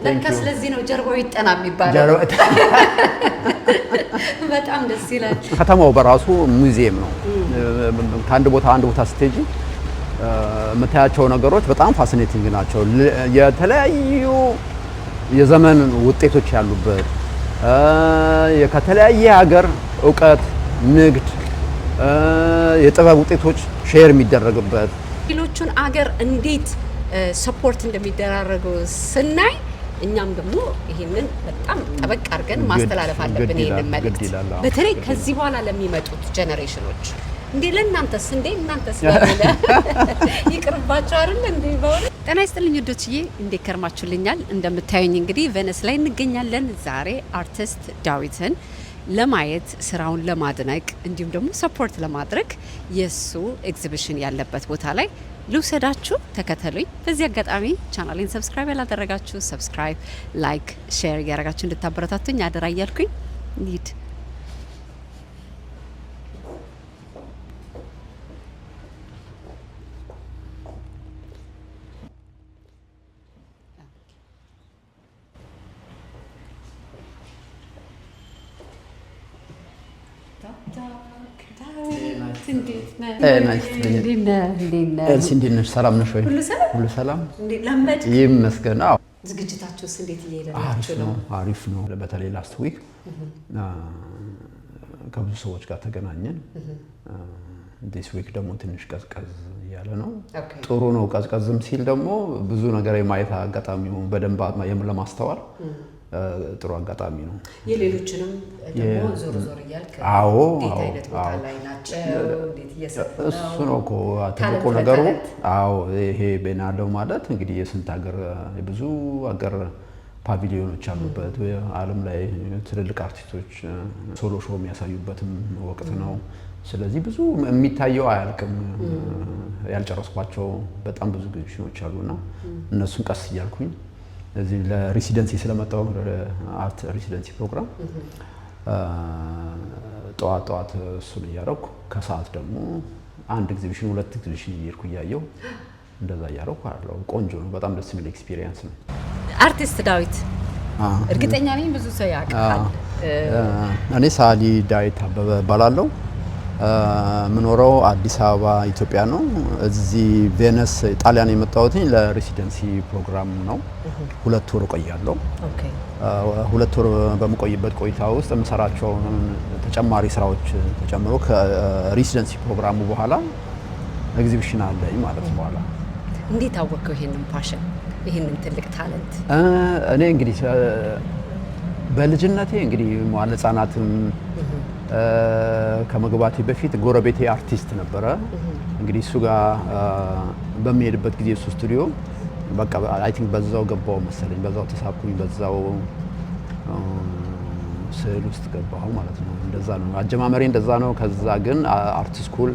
ለካስ ለዚህ ነው ጀርባው ይጠና የሚባለው። በጣም ደስ ይላል። ከተማው በራሱ ሙዚየም ነው። ከአንድ ቦታ አንድ ቦታ ስትሄጂ የምታያቸው ነገሮች በጣም ፋሲኔቲንግ ናቸው። የተለያዩ የዘመን ውጤቶች ያሉበት ከተለያየ ሀገር እውቀት፣ ንግድ፣ የጥበብ ውጤቶች ሼር የሚደረግበት ሌሎቹን አገር እንዴት ሰፖርት እንደሚደራረጉ ስናይ እኛም ደግሞ ይሄንን በጣም ጠበቅ አድርገን ማስተላለፍ አለብን። ይሄንን መልእክት በተለይ ከዚህ በኋላ ለሚመጡት ጄኔሬሽኖች እንዴ ለእናንተስ እናንተስ ለሌላ ይቅርባቸው አይደል እንዴ? በእውነት ጤና ይስጥልኝ ውዶችዬ፣ እንዴት ከርማችሁልኛል? እንደምታዩኝ እንግዲህ ቬነስ ላይ እንገኛለን። ዛሬ አርቲስት ዳዊትን ለማየት ስራውን ለማድነቅ እንዲሁም ደግሞ ሰፖርት ለማድረግ የሱ ኤግዚቢሽን ያለበት ቦታ ላይ ልውሰዳችሁ። ተከተሉኝ። በዚህ አጋጣሚ ቻናሌን ሰብስክራይብ ያላደረጋችሁ ሰብስክራይብ፣ ላይክ፣ ሼር እያደረጋችሁ እንድታበረታቱኝ አደራ እያልኩኝ እንሂድ። እንዴት ነሽ? ሰላም ነሽ ወይ? ሁሉ ሰላም ይመስገን። አዎ። ዝግጅታችሁስ እንዴት እየሄደ ነው? አሪፍ ነው። በተለይ ላስት ዊክ ከብዙ ሰዎች ጋር ተገናኘን። ዲስ ዊክ ደግሞ ትንሽ ቀዝቀዝ እያለ ነው። ጥሩ ነው። ቀዝቀዝም ሲል ደግሞ ብዙ ነገር የማየት አጋጣሚው በደንብ ለማስተዋል ጥሩ አጋጣሚ ነው። የሌሎችንም ደግሞ ዞር እያልክ አዎ አይነት ቦታ ላይ ናቸው እንዴት እየሰሩ ነው? እሱ ነው እኮ ትልቁ ነገሩ። አዎ ይሄ ቤናለው ማለት እንግዲህ የስንት ሀገር የብዙ ሀገር ፓቪሊዮኖች አሉበት ዓለም ላይ ትልልቅ አርቲስቶች ሶሎ ሾው የሚያሳዩበትም ወቅት ነው። ስለዚህ ብዙ የሚታየው አያልቅም። ያልጨረስኳቸው በጣም ብዙ ግብዣዎች አሉና እነሱን ቀስ እያልኩኝ እዚህ ለሬሲደንሲ ስለመጣው አርት ሬሲደንሲ ፕሮግራም ጠዋት እሱን እያደረኩ ከሰዓት ደግሞ አንድ ኤግዚቢሽን ሁለት ኤግዚቢሽን እየሄድኩ እያየሁ እንደዛ እያደረኩ አለው። ቆንጆ ነው። በጣም ደስ የሚል ኤክስፒሪየንስ ነው። አርቲስት ዳዊት እርግጠኛ ነኝ ብዙ ሰው ያውቃል። እኔ ሳሊ ዳዊት አበበ እባላለሁ። ምኖረው አዲስ አበባ ኢትዮጵያ ነው። እዚህ ቬነስ ጣሊያን የመጣሁት ለሬሲደንሲ ፕሮግራም ነው። 2 ወር ቆያለሁ። ሁለት ወር በመቆይበት ቆይታ ውስጥ የምሰራቸው ተጨማሪ ስራዎች ተጨምሮ ከሬሲደንሲ ፕሮግራሙ በኋላ ኤግዚቢሽን አለኝ ማለት ነው። በኋላ እንዴት አወቀው ይሄንን ፓሽን ይሄንን ትልቅ ታለንት? እኔ እንግዲህ በልጅነቴ እንግዲህ መዋለ ህጻናትም ከመግባቴ በፊት ጎረቤቴ አርቲስት ነበረ። እንግዲህ እሱ ጋር በሚሄድበት ጊዜ እሱ ስቱዲዮ በቃ አይ ቲንክ በዛው ገባው መሰለኝ፣ በዛው ተሳብኩኝ፣ በዛው ስዕል ውስጥ ገባሁ ማለት ነው። እንደዛ ነው አጀማመሬ፣ እንደዛ ነው። ከዛ ግን አርት ስኩል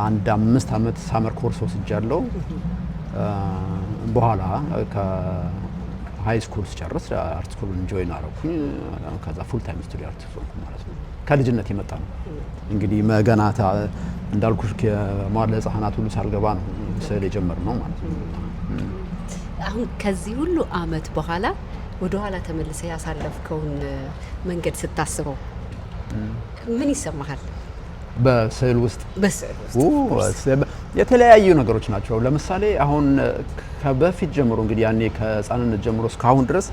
አንድ 5 ዓመት ሳመር ኮርስ ወስጃለሁ። በኋላ ከሃይ ስኩል ስጨርስ አርት ስኩልን ጆይን አደረኩኝ። ከዛ ፉል ታይም ስቱዲዮ አርቲስት ሆንኩ ማለት ነው። ከልጅነት የመጣ ነው እንግዲህ መገናታ እንዳልኩሽ ከመዋዕለ ሕፃናት ሁሉ ሳልገባ ነው ስዕል የጀመርነው ማለት ነው። አሁን ከዚህ ሁሉ አመት በኋላ ወደ ኋላ ተመልሰ ያሳለፍከውን መንገድ ስታስበው ምን ይሰማሃል? በስዕል ውስጥ የተለያዩ ነገሮች ናቸው። ለምሳሌ አሁን ከበፊት ጀምሮ እንግዲህ ያኔ ከህፃንነት ጀምሮ እስካሁን ድረስ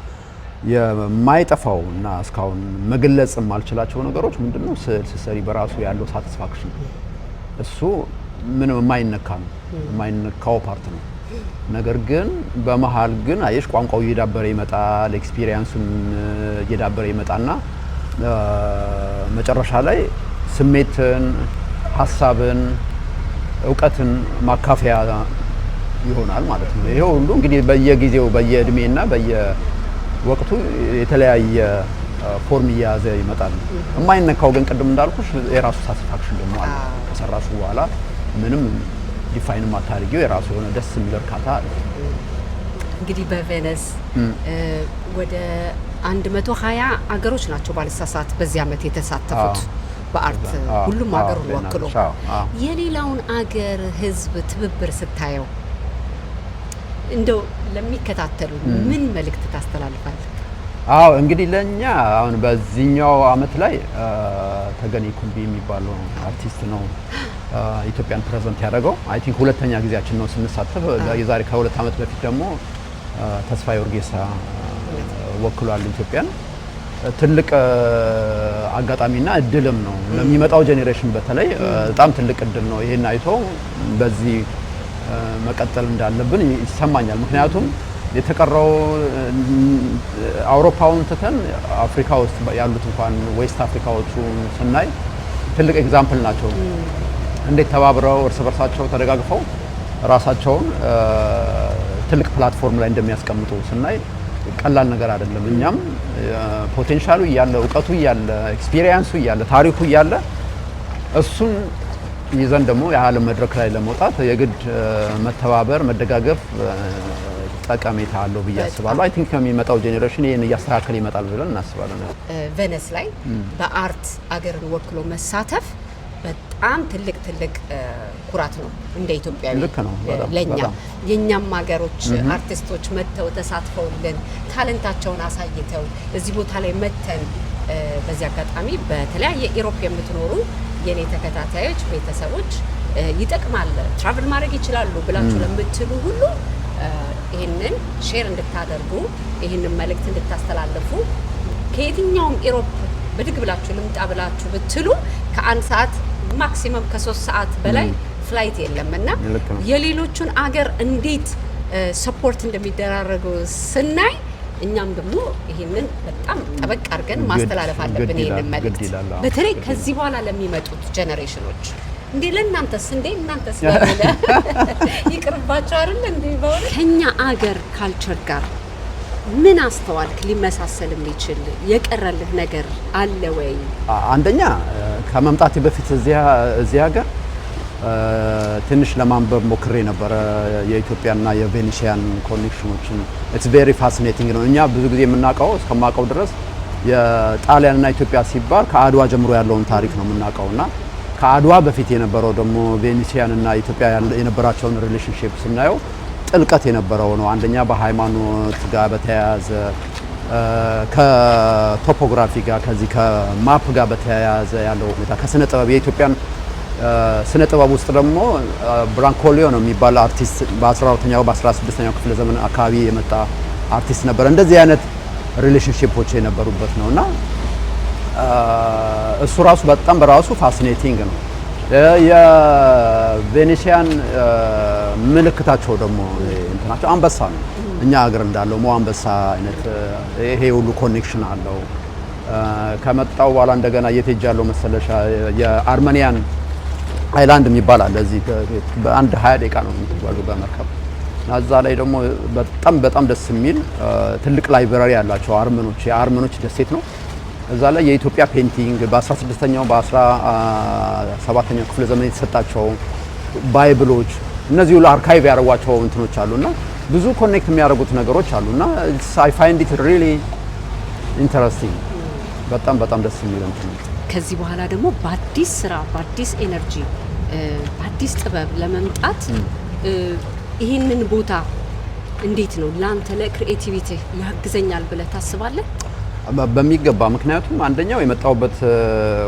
የማይጠፋው እና እስካሁን መግለጽ የማልችላቸው ነገሮች ምንድነው? ስዕል ስትሰሪ በራሱ ያለው ሳቲስፋክሽን እሱ ምንም የማይነካ ነው፣ የማይነካው ፓርት ነው። ነገር ግን በመሃል ግን አየሽ ቋንቋው እየዳበረ ይመጣል፣ ኤክስፒሪየንሱን እየዳበረ ይመጣና መጨረሻ ላይ ስሜትን፣ ሀሳብን፣ እውቀትን ማካፈያ ይሆናል ማለት ነው። ይሄው ሁሉ እንግዲህ በየጊዜው በየእድሜና በየወቅቱ የተለያየ ፎርም እየያዘ ይመጣል። የማይነካው ግን ቅድም እንዳልኩሽ የራሱ ሳቲስፋክሽን ደግሞ አለ። ከሰራሹ በኋላ ምንም ዲፋይን ማታደርጊው የራሱ የሆነ ደስ የሚል እርካታ አለ። እንግዲህ በቬነስ ወደ 120 አገሮች ናቸው ባልሳሳት በዚህ ዓመት የተሳተፉት በአርት ሁሉም ሀገሩን ወክሎ። የሌላውን አገር ህዝብ ትብብር ስታየው እንደው ለሚከታተሉ ምን መልእክት ታስተላልፋለህ? አዎ እንግዲህ ለኛ አሁን በዚህኛው አመት ላይ ተገኔ ኩምቢ የሚባለው አርቲስት ነው ኢትዮጵያን ፕሬዘንት ያደረገው። አይ ቲንክ ሁለተኛ ጊዜያችን ነው ስንሳተፍ። የዛሬ ከሁለት አመት በፊት ደግሞ ተስፋዬ ወርጌሳ ወክሏል ኢትዮጵያን። ትልቅ አጋጣሚና እድልም ነው ለሚመጣው ጄኔሬሽን በተለይ በጣም ትልቅ እድል ነው። ይሄን አይቶ በዚህ መቀጠል እንዳለብን ይሰማኛል። ምክንያቱም የተቀረው አውሮፓውን ትተን አፍሪካ ውስጥ ያሉት እንኳን ዌስት አፍሪካዎቹ ስናይ ትልቅ ኤግዛምፕል ናቸው። እንዴት ተባብረው እርስ በርሳቸው ተደጋግፈው ራሳቸውን ትልቅ ፕላትፎርም ላይ እንደሚያስቀምጡ ስናይ ቀላል ነገር አይደለም። እኛም ፖቴንሻሉ እያለ እውቀቱ እያለ ኤክስፒሪየንሱ እያለ ታሪኩ እያለ እሱን ይዘን ደግሞ የዓለም መድረክ ላይ ለመውጣት የግድ መተባበር መደጋገፍ ጠቀሜታ አለው ብዬ አስባለሁ። አይ ቲንክ ከሚመጣው ጄኔሬሽን ይሄን እያስተካከለ ይመጣል ብለን እናስባለን። ቬነስ ላይ በአርት አገርን ወክሎ መሳተፍ በጣም ትልቅ ኩራት ነው እንደ ኢትዮጵያዊ። ልክ ነው ለኛ የኛም ሀገሮች አርቲስቶች መተው ተሳትፈውልን ታለንታቸውን አሳይተው እዚህ ቦታ ላይ መተን በዚህ አጋጣሚ በተለያየ ኢሮፕ የምትኖሩ የኔ ተከታታዮች ቤተሰቦች ይጠቅማል ትራቭል ማድረግ ይችላሉ ብላችሁ ለምትሉ ሁሉ ይሄንን ሼር እንድታደርጉ ይሄንን መልእክት እንድታስተላልፉ ከየትኛውም ኢሮፕ በድግ ብላችሁ ልምጣ ብላችሁ ብትሉ ከአንድ ሰዓት ማክሲመም ከ3 ሰዓት በላይ ፍላይት የለምና የሌሎቹን አገር እንዴት ሰፖርት እንደሚደራረጉ ስናይ እኛም ደግሞ ይሄንን በጣም ጠበቅ አድርገን ማስተላለፍ አለብን። ይሄንን መልእክት በተለይ ከዚህ በኋላ ለሚመጡት ጄኔሬሽኖች እንዴ ለእናንተስ ባለ ይቅርባቸው አይደል እንዴ ባለ ከኛ አገር ካልቸር ጋር ምን አስተዋልክ? ሊመሳሰል የሚችል የቀረልህ ነገር አለ ወይ? አንደኛ ከመምጣቴ በፊት እዚህ ሀገር ትንሽ ለማንበብ ሞክሬ ነበረ የኢትዮጵያና የቬኒሲያን ኮኔክሽኖችን። ኢትስ ቬሪ ፋሲኔቲንግ ነው። እኛ ብዙ ጊዜ የምናውቀው እስከማውቀው ድረስ የጣሊያንና ኢትዮጵያ ሲባል ከአድዋ ጀምሮ ያለውን ታሪክ ነው የምናውቀውና ከአድዋ በፊት የነበረው ደግሞ ቬኒሲያንና ኢትዮጵያ የነበራቸውን ሪሌሽንሺፕ ስናየው ጥልቀት የነበረው ነው። አንደኛ በሃይማኖት ጋር በተያያዘ ከቶፖግራፊ ጋር ከዚህ ከማፕ ጋር በተያያዘ ያለው ሁኔታ ከስነ ጥበብ የኢትዮጵያን ስነ ጥበብ ውስጥ ደግሞ ብራንኮሊዮ ነው የሚባል አርቲስት በ12ኛው በ16ኛው ክፍለ ዘመን አካባቢ የመጣ አርቲስት ነበር። እንደዚህ አይነት ሪሌሽንሺፖች የነበሩበት ነውና እሱ ራሱ በጣም በራሱ ፋሲኔቲንግ ነው። የቬኔሲያን ምልክታቸው ደግሞ እንትናቸው አንበሳ ነው። እኛ ሀገር እንዳለው ሞ አንበሳ አይነት ይሄ ሁሉ ኮኔክሽን አለው። ከመጣው በኋላ እንደገና እየተጃለው መሰለሻ የአርሜኒያን አይላንድ የሚባል አለ። እዚህ በአንድ 20 ደቂቃ ነው የምትጓዙ በመርከብ። እዛ ላይ ደግሞ በጣም ደስ የሚል ትልቅ ላይብረሪ ያላቸው የአርመኖች ደሴት ነው። እዛ ላይ የኢትዮጵያ ፔንቲንግ በ16ኛው በ17ኛው ክፍለ ዘመን የተሰጣቸው ባይብሎች እነዚህ ሁሉ አርካይቭ ያደረጓቸው እንትኖች አሉና ብዙ ኮኔክት የሚያደርጉት ነገሮች አሉና I find it really interesting። በጣም ደስ የሚል እንትን ነው። ከዚህ በኋላ ደግሞ በአዲስ ስራ በአዲስ ኤነርጂ በአዲስ ጥበብ ለመምጣት ይህንን ቦታ እንዴት ነው ላንተ ለክሪኤቲቪቲ ያግዘኛል ብለህ ታስባለህ? በሚገባ። ምክንያቱም አንደኛው የመጣውበት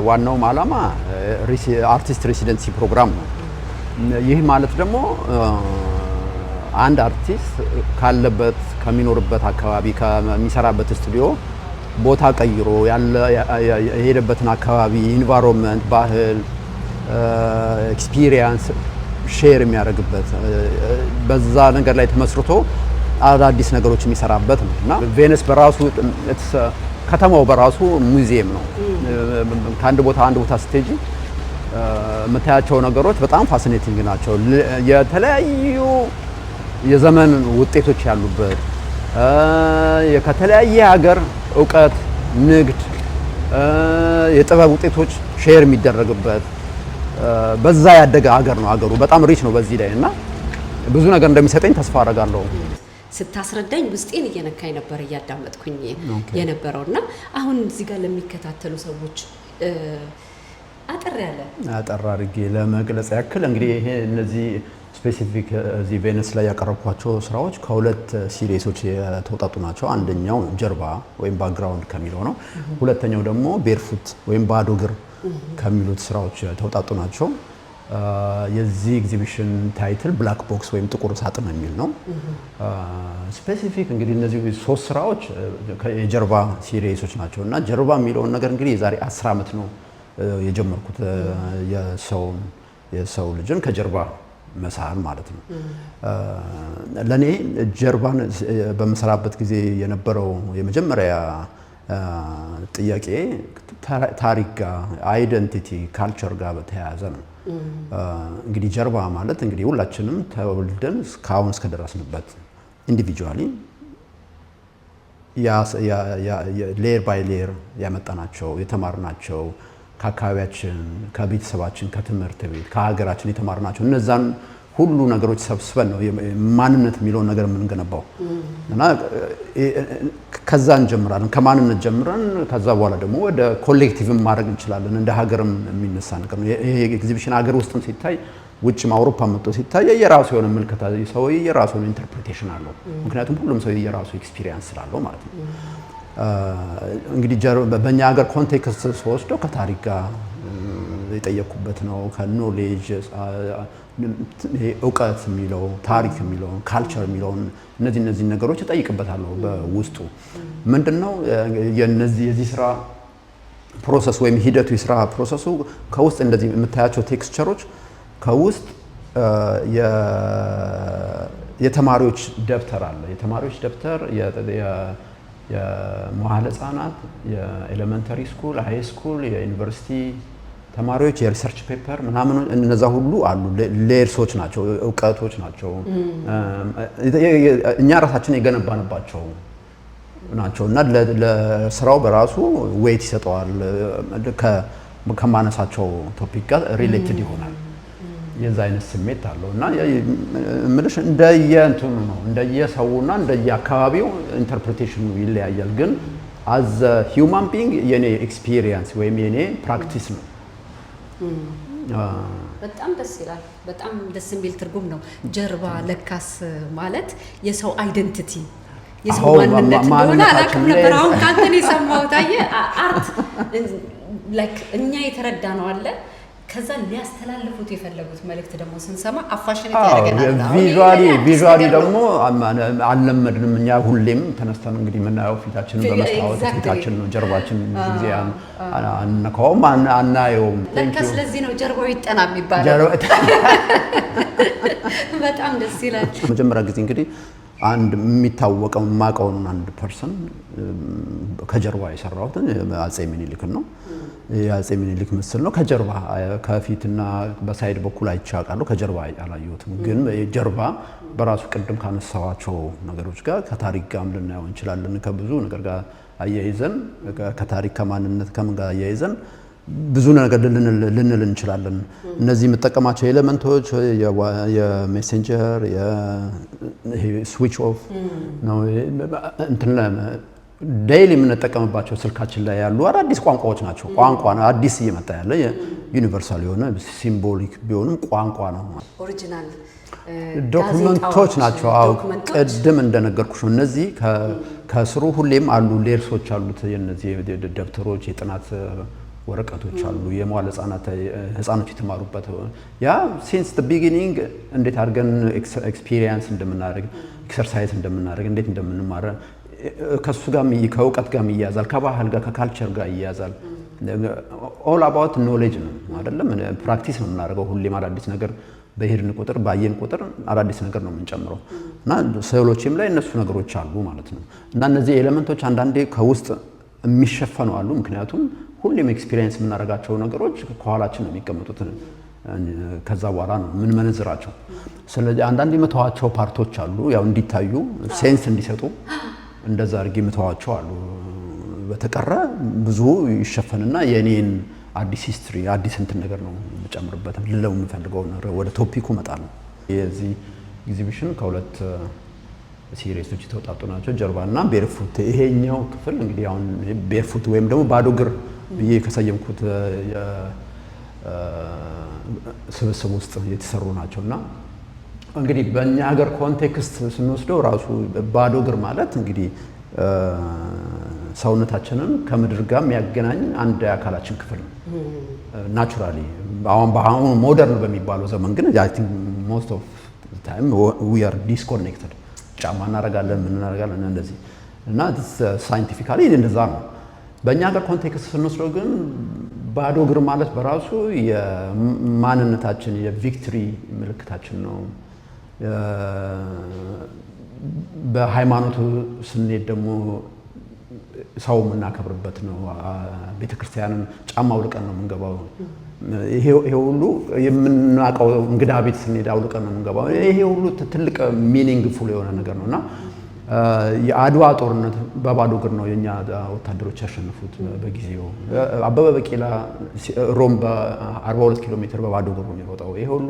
ዋናው ዓላማ አርቲስት ሬሲደንሲ ፕሮግራም ነው። ይህ ማለት ደግሞ አንድ አርቲስት ካለበት ከሚኖርበት አካባቢ ከሚሰራበት ስቱዲዮ ቦታ ቀይሮ የሄደበትን አካባቢ ኢንቫይሮንመንት፣ ባህል፣ ኤክስፒሪየንስ ሼር የሚያደርግበት በዛ ነገር ላይ ተመስርቶ አዳዲስ ነገሮች የሚሰራበት ነው እና ቬነስ በራሱ ከተማው በራሱ ሙዚየም ነው። ከአንድ ቦታ ስትሄጂ የምታያቸው ነገሮች በጣም ፋሲኔቲንግ ናቸው። የተለያዩ የዘመን ውጤቶች ያሉበት ከተለያየ ሀገር እውቀት፣ ንግድ፣ የጥበብ ውጤቶች ሼር የሚደረግበት በዛ ያደገ ሀገር ነው። ሀገሩ በጣም ሪች ነው በዚህ ላይ እና ብዙ ነገር እንደሚሰጠኝ ተስፋ አደርጋለሁ። ስታስረዳኝ ውስጤን እየነካኝ ነበር እያዳመጥኩኝ የነበረውና አሁን እዚህ ጋር ለሚከታተሉ ሰዎች አጠር አድርጌ ለመግለጽ ያክል እንግዲህ ይሄ እነዚህ ስፔሲፊክ እዚህ ቬነስ ላይ ያቀረብኳቸው ስራዎች ከሁለት ሲሪሶች የተውጣጡ ናቸው። አንደኛው ጀርባ ወይም ባክግራውንድ ከሚለው ነው። ሁለተኛው ደግሞ ቤርፉት ወይም ባዶ እግር ከሚሉት ስራዎች የተውጣጡ ናቸው። የዚህ ኤግዚቢሽን ታይትል ብላክ ቦክስ ወይም ጥቁር ሳጥን የሚል ነው። ስፔሲፊክ እንግዲህ እነዚህ ሶስት ስራዎች የጀርባ ሲሪሶች ናቸው እና ጀርባ የሚለውን ነገር እንግዲህ የዛሬ 10 ዓመት ነው የጀመርኩት የሰው ልጅን ከጀርባ መሳል ማለት ነው። ለኔ ጀርባን በምሰራበት ጊዜ የነበረው የመጀመሪያ ጥያቄ ታሪክ ጋር አይደንቲቲ ካልቸር ጋር በተያያዘ ነው። እንግዲህ ጀርባ ማለት እንግዲህ ሁላችንም ተወልደን እስካሁን እስከደረስንበት ኢንዲቪጁዋሊ ሌየር ባይ ሌየር ያመጣናቸው የተማርናቸው ከአካባቢያችን፣ ከቤተሰባችን፣ ከትምህርት ቤት፣ ከሀገራችን የተማርናቸው እነዛን ሁሉ ነገሮች ሰብስበን ነው ማንነት የሚለውን ነገር የምንገነባው እና ከዛ እንጀምራለን። ከማንነት ጀምረን ከዛ በኋላ ደግሞ ወደ ኮሌክቲቭም ማድረግ እንችላለን። እንደ ሀገርም የሚነሳ ነገር ነው። ይሄ ኤግዚቢሽን ሀገር ውስጥም ሲታይ ውጭም አውሮፓ መጥቶ ሲታይ የራሱ የሆነ ምልከታ ሰው የራሱ የሆነ ኢንተርፕሪቴሽን አለው። ምክንያቱም ሁሉም ሰው የራሱ ኤክስፒሪየንስ ስላለው ማለት ነው። እንግዲህ በእኛ ሀገር ኮንቴክስት ስወስደው ከታሪክ ጋር የጠየኩበት ነው። ከኖሌጅ እውቀት የሚለው ታሪክ የሚለው ካልቸር የሚለውን እነዚህ ነገሮች እጠይቅበታለሁ። በውስጡ ምንድነው የዚህ ስራ ፕሮሰስ ወይም ሂደቱ የስራ ፕሮሰሱ ከውስጥ እንደዚህ የምታያቸው ቴክስቸሮች ከውስጥ የተማሪዎች ደብተር አለ። የተማሪዎች ደብተር የመዋዕለ ሕፃናት፣ የኤሌመንተሪ ስኩል፣ ሃይ ስኩል፣ የዩኒቨርሲቲ ተማሪዎች የሪሰርች ፔፐር ምናምን እነዛ ሁሉ አሉ። ሌየርሶች ናቸው፣ እውቀቶች ናቸው። እኛ ራሳችን የገነባንባቸው ናቸው እና ለስራው በራሱ ዌይት ይሰጠዋል። ከማነሳቸው ቶፒክ ጋር ሪሌትድ ይሆናል። የዛ አይነት ስሜት አለው እና ምልሽ እንደየእንትኑ ነው እንደየሰውና እንደየአካባቢው ኢንተርፕሪቴሽኑ ይለያያል። ግን አዘ ሂውማን ቢንግ የኔ ኤክስፒሪየንስ ወይም የኔ ፕራክቲስ ነው። በጣም ደስ ይላል። በጣም ደስ የሚል ትርጉም ነው። ጀርባ ለካስ ማለት የሰው አይደንቲቲ የሰው ማንነት እንደሆነ አላውቅም ነበር። አሁን ካንተ ነው የሰማሁት። አየህ አርት ላይክ እኛ የተረዳ ነው አለ ከዛ ሊያስተላልፉት የፈለጉት መልእክት ደግሞ ስንሰማ አፋሽን ያደርገናል። ቪዥዋሊ ደግሞ አልለመድንም። እኛ ሁሌም ተነስተን እንግዲህ የምናየው ፊታችንን በመስታወት ፊታችን ነው። ጀርባችን ጊዜ አንነካውም አናየውም። ለካ ስለዚህ ነው ጀርባው ይጠና የሚባለው። በጣም ደስ ይላል። መጀመሪያ ጊዜ እንግዲህ አንድ የሚታወቀው የማውቀውን አንድ ፐርሰን ከጀርባ የሰራሁትን አፄ ምኒልክን ነው። የአፄ ምኒልክ ምስል ነው። ከጀርባ ከፊትና በሳይድ በኩል አይቻቃለሁ። ከጀርባ አላየሁትም። ግን ጀርባ በራሱ ቅድም ካነሳዋቸው ነገሮች ጋር ከታሪክ ጋርም ልናየው እንችላለን። ከብዙ ነገር ጋር አያይዘን ከታሪክ ከማንነት ከምን ጋር አያይዘን ብዙ ነገር ልንል እንችላለን። እነዚህ የምጠቀማቸው ኤሌመንቶች የሜሴንጀር ስዊች ኦፍ ነው እንትን ዴይሊ የምንጠቀምባቸው ስልካችን ላይ ያሉ አዳዲስ ቋንቋዎች ናቸው። ቋንቋ ነው አዲስ እየመጣ ያለ ዩኒቨርሳል የሆነ ሲምቦሊክ ቢሆንም ቋንቋ ነው። ኦሪጂናል ዶክመንቶች ናቸው። አዎ ቅድም እንደነገርኩሽ ነው። እነዚህ ከስሩ ሁሌም አሉ ሌርሶች አሉት። የነዚህ ደብተሮች የጥናት ወረቀቶች አሉ። የመዋዕለ ሕፃናት የተማሩበት ያ ሲንስ ዘ ቢጊኒንግ እንዴት አድርገን ኤክስፒሪየንስ እንደምናደርግ ኤክሰርሳይዝ እንደምናደርግ እንዴት እንደምንማር ከሱ ጋር ከእውቀት ጋር ይያዛል። ከባህል ጋር ከካልቸር ጋር ይያዛል። ኦል አባውት ኖሌጅ ነው አይደለም። ፕራክቲስ ነው የምናደርገው። ሁሌም አዳዲስ ነገር በሄድን ቁጥር ባየን ቁጥር አዳዲስ ነገር ነው የምንጨምረው እና ስዕሎችም ላይ እነሱ ነገሮች አሉ ማለት ነው። እና እነዚህ ኤሌመንቶች አንዳንዴ ከውስጥ የሚሸፈኑ አሉ። ምክንያቱም ሁሌም ኤክስፒሪየንስ የምናደርጋቸው ነገሮች ከኋላችን ነው የሚቀመጡት። ከዛ በኋላ ነው ምን መንዝራቸው። ስለዚህ አንዳንድ የመተዋቸው ፓርቶች አሉ ያው እንዲታዩ ሴንስ እንዲሰጡ እንደዛ አድርጌ የምተዋቸው አሉ። በተቀረ ብዙ ይሸፈንና የኔን አዲስ ሂስትሪ አዲስ እንትን ነገር ነው የምጨምርበት ልለው የምፈልገው ነገር ወደ ቶፒኩ እመጣለሁ። የዚህ ኤግዚቢሽን ከሁለት ሲሪሶች የተውጣጡ ናቸው፣ ጀርባና ቤርፉት። ይሄኛው ክፍል እንግዲህ አሁን ቤርፉት ወይም ደግሞ ባዶ እግር ብዬ ከሰየምኩት ስብስብ ውስጥ የተሰሩ ናቸውና እንግዲህ በእኛ ሀገር ኮንቴክስት ስንወስደው ራሱ ባዶ እግር ማለት እንግዲህ ሰውነታችንን ከምድር ጋር የሚያገናኝ አንድ የአካላችን ክፍል ነው። ናቹራሊ አሁን ሞደርን በሚባለው ዘመን ግን አይ ቲንክ ሞስት ኦፍ ታይም ዊ አር ዲስኮኔክትድ። ጫማ እናደርጋለን፣ ምን እናደርጋለን እንደዚህ እና ሳይንቲፊካሊ እንደዛ ነው። በእኛ ሀገር ኮንቴክስት ስንወስደው ግን ባዶ እግር ማለት በራሱ የማንነታችን የቪክትሪ ምልክታችን ነው። በሃይማኖቱ ስንሄድ ደግሞ ሰው የምናከብርበት ነው። ቤተክርስቲያንን ጫማ አውልቀን ነው የምንገባው። ይሄ ሁሉ የምናውቀው እንግዳ ቤት ስንሄድ አውልቀን ነው የምንገባው። ይሄ ሁሉ ትልቅ ሚኒንግፉል የሆነ ነገር ነውና የአድዋ ጦርነት በባዶ እግር ነው የኛ ወታደሮች ያሸነፉት በጊዜው። አበበ ቢቂላ ሮም በ42 ኪሎ ሜትር በባዶ እግር ነው የሚሮጠው። ይሄ ሁሉ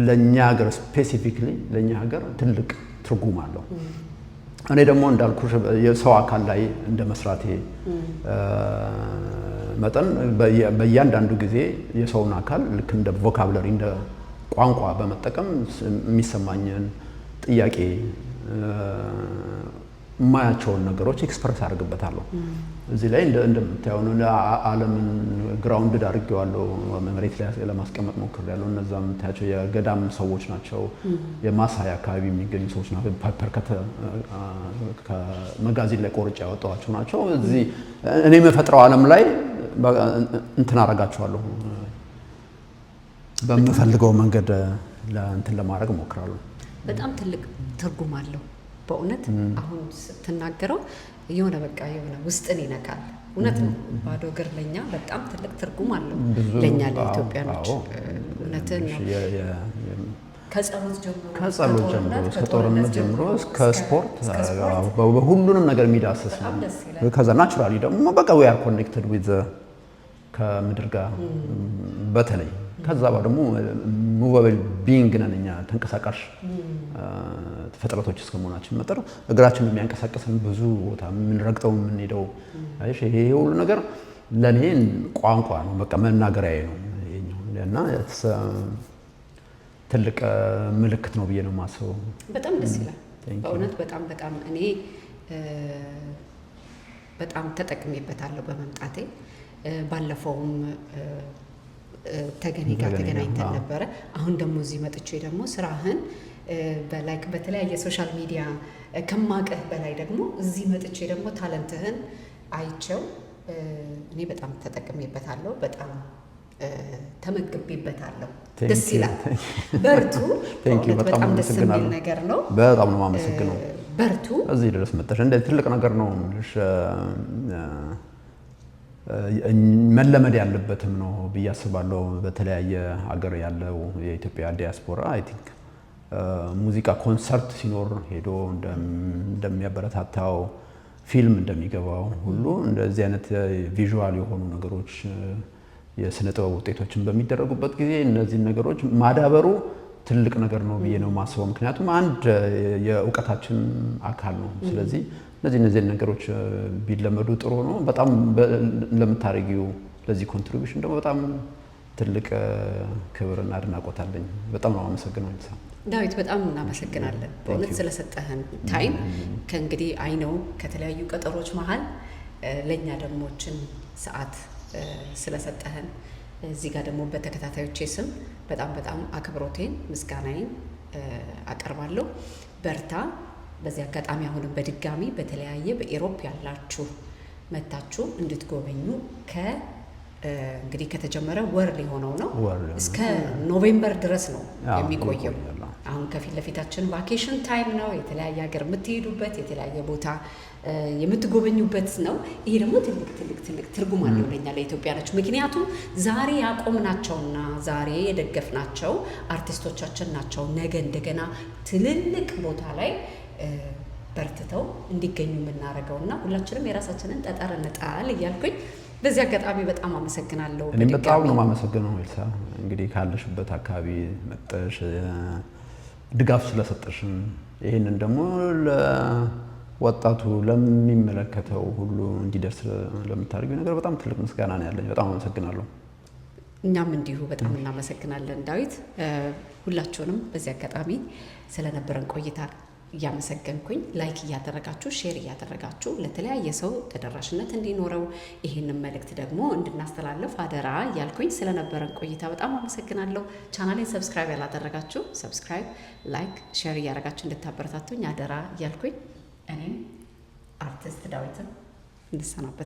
ለኛ ሀገር ስፔሲፊክሊ ለኛ ሀገር ትልቅ ትርጉም አለው። እኔ ደግሞ እንዳልኩሽ የሰው አካል ላይ እንደ መስራቴ መጠን በእያንዳንዱ ጊዜ የሰውን አካል ልክ እንደ ቮካብለሪ እንደ ቋንቋ በመጠቀም የሚሰማኝን ጥያቄ የማያቸውን ነገሮች ኤክስፕረስ አድርግበታለሁ። እዚህ ላይ እንደምታየው ዓለምን ግራውንድድ አድርጌዋለሁ፣ መሬት ላይ ለማስቀመጥ ሞክሬያለሁ። እነዛ የምታያቸው የገዳም ሰዎች ናቸው፣ የማሳይ አካባቢ የሚገኙ ሰዎች ናቸው። ፓፐር ከመጋዚን ላይ ቆርጬ ያወጣኋቸው ናቸው። እዚህ እኔ የምፈጥረው ዓለም ላይ እንትን አደርጋቸዋለሁ፣ በምፈልገው መንገድ እንትን ለማድረግ ሞክራለሁ። በጣም ትልቅ ትርጉም አለው በእውነት። አሁን ስትናገረው የሆነ በቃ የሆነ ውስጥን ይነካል። እውነት ነው። ባዶ እግር ለኛ በጣም ትልቅ ትርጉም አለው ለኛ ለኢትዮጵያኖች። እውነትን ነው። ከጸሎት ጀምሮ እስከ ጦርነት ጀምሮ እስከ ስፖርት በሁሉንም ነገር የሚዳስስ ነው። ከዛ ናቹራሊ ደግሞ በቃ we are connected with ከምድር ጋር በተለይ ከዛ ደግሞ ሞባይል ቢንግ ነን እኛ ተንቀሳቃሽ ፍጥረቶች እስከመሆናችን መጠን እግራችን የሚያንቀሳቅሰን ብዙ ቦታ የምንረግጠው የምንሄደው ይሄ ሁሉ ነገር ለኔ ቋንቋ ነው፣ በቃ መናገሪያዬ ነው እና ትልቅ ምልክት ነው ብዬ ነው የማስበው። በጣም ደስ ይላል በእውነት በጣም እኔ በጣም ተጠቅሜበታለሁ በመምጣቴ። ባለፈውም ተገኔ ጋር ተገናኝተን ነበረ። አሁን ደግሞ እዚህ መጥቼ ደግሞ ስራህን በላይክ በተለያየ ሶሻል ሚዲያ ከማቀህ በላይ ደግሞ እዚህ መጥቼ ደግሞ ታለንትህን አይቼው እኔ በጣም ተጠቅሜበታለሁ፣ በጣም ተመግቤበታለሁ። ደስ ይላል። በርቱ። በጣም ደስ የሚል ነገር ነው። በጣም ነው የማመሰግነው። በርቱ። እዚህ ድረስ መጥተሽ እንደ ትልቅ ነገር ነው የምልሽ። መለመድ ያለበትም ነው ብዬ አስባለሁ። በተለያየ ሀገር ያለው የኢትዮጵያ ዲያስፖራ አይ ቲንክ ሙዚቃ ኮንሰርት ሲኖር ሄዶ እንደሚያበረታታው ፊልም እንደሚገባው ሁሉ እንደዚህ አይነት ቪዥዋል የሆኑ ነገሮች የስነ ጥበብ ውጤቶችን በሚደረጉበት ጊዜ እነዚህን ነገሮች ማዳበሩ ትልቅ ነገር ነው ብዬ ነው የማስበው። ምክንያቱም አንድ የእውቀታችን አካል ነው። ስለዚህ እነዚህ ነገሮች ቢለመዱ ጥሩ ነው። በጣም ለምታደርጊው ለዚህ ኮንትሪቢዩሽን ደግሞ በጣም ትልቅ ክብርና አድናቆት አለኝ። በጣም ነው አመሰግናለሁ ዳዊት። በጣም እናመሰግናለን በእውነት ስለሰጠህን ታይም። ከእንግዲህ አይ ነው ከተለያዩ ቀጠሮች መሀል ለኛ ደሞችን ሰዓት ስለሰጠህን እዚህ ጋር ደግሞ በተከታታዮቼ ስም በጣም አክብሮቴን ምስጋናዬን አቀርባለሁ። በርታ። በዚህ አጋጣሚ አሁንም በድጋሚ በተለያየ በኢሮፕ ያላችሁ መታችሁ እንድትጎበኙ እንግዲህ ከተጀመረ ወር ሊሆነው ነው። እስከ ኖቬምበር ድረስ ነው የሚቆየው። አሁን ከፊት ለፊታችን ቫኬሽን ታይም ነው። የተለያየ ሀገር የምትሄዱበት የተለያየ ቦታ የምትጎበኙበት ነው። ይሄ ደግሞ ትልቅ ትርጉም አለው ለኛ ለኢትዮጵያኖች። ምክንያቱም ዛሬ ያቆምናቸውና ዛሬ የደገፍናቸው አርቲስቶቻችን ናቸው ነገ እንደገና ትልልቅ ቦታ ላይ በርትተው እንዲገኙ የምናደርገውና ሁላችንም የራሳችንን ጠጠር እንጣል እያልኩኝ በዚህ አጋጣሚ በጣም አመሰግናለሁ። እኔም በጣም ነው የማመሰግነው ኤልሳ። እንግዲህ ካለሽበት አካባቢ መጥተሽ ድጋፍ ስለሰጠሽን ይሄንን ደግሞ ለወጣቱ ለሚመለከተው ሁሉ እንዲደርስ ለምታደርጊው ነገር በጣም ትልቅ ምስጋና ነው ያለኝ። በጣም አመሰግናለሁ። እኛም እንዲሁ በጣም እናመሰግናለን ዳዊት። ሁላችሁንም በዚህ አጋጣሚ ስለነበረን ቆይታ እያመሰገንኩኝ ላይክ እያደረጋችሁ ሼር እያደረጋችሁ ለተለያየ ሰው ተደራሽነት እንዲኖረው ይህንን መልእክት ደግሞ እንድናስተላልፍ አደራ እያልኩኝ ስለነበረን ቆይታ በጣም አመሰግናለሁ። ቻናሌን ሰብስክራይብ ያላደረጋችሁ ሰብስክራይብ፣ ላይክ፣ ሼር እያደረጋችሁ እንድታበረታቱኝ አደራ እያልኩኝ እኔም አርቲስት ዳዊትን እንድሰናበት